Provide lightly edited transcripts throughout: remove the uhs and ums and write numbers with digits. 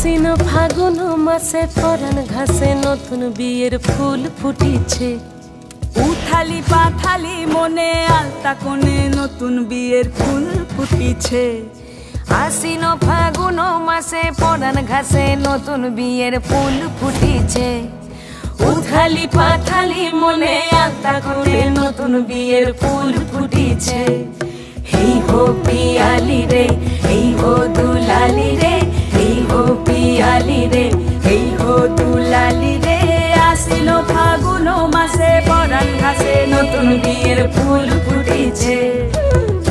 আশ্বিন ফাগুন মাসে পরাণ ঘাসে নতুন বিয়ের ফুল ফুটিছে। উথালি পাথালি মনে আলতা কোণে নতুন বিয়ের ফুল ফুটিছে। আশ্বিন ফাগুন মাসে পরাণ ঘাসে নতুন বিয়ের ফুল ফুটিছে। উথালি পাথালি মনে আলতা কোণে নতুন বিয়ের ফুল ফুটিছে। এই হো পিয়ালি রে, এই হো দুলালি রে, এই হো পিয়ালি রে, এই হো দুলালি রে। আশ্বিন ফাগুন মাসে পরাণ ঘাসে নতুন বিয়ের ফুল ফুটিছে।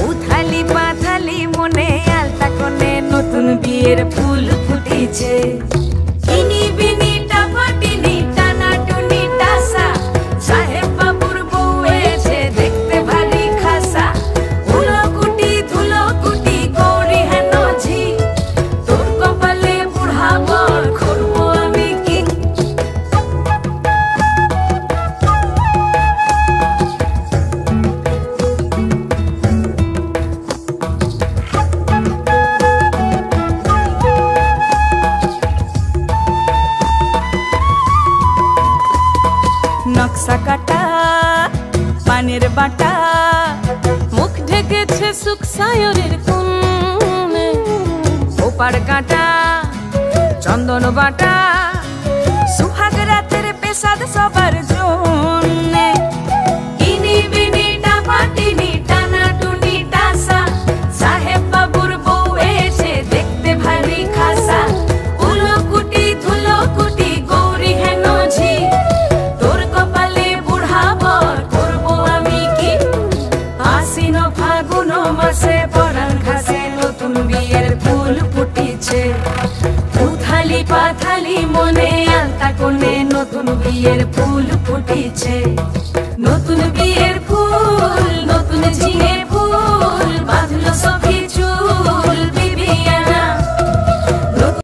উথালি পাথালি মনে আলতা কোণে নতুন বিয়ের ফুল ফুটিছে। ইনি বিনি টাপাটিনি টানা টুনি টাসা, সাহেব বাবুর বউ এসে দেখতে ভারী খাসা। ধুলো কুটি গৌরী হেন ঝি, তোর কপালে বুড়া বর করবো আমি কি। নকশা কাটা পানের বাটা, মুখ ঢেকেছে সুখ সায়রের কোণে। ওপার কাটা চন্দন বাটা, সুহাগ রাতের পেশাদ সবার জন্যে। ইনি বিনি টাপাটিনি টানা টুনি টাসা, সাহেব বাবুর বউ এসে দেখতে ভারী খাসা। ধুলো কুটি গৌরী হেন ঝি, তোর কপালে বুড়া বর করবো আমি কি। আশ্বিন ফাগুন মাসে পরাণ ঘাসে নতুন বিয়ের ফুল ফুটিছে। উথালি পাথালি মনে আলতা কোণে নতুন বিয়ের ফুল ফুটিছে।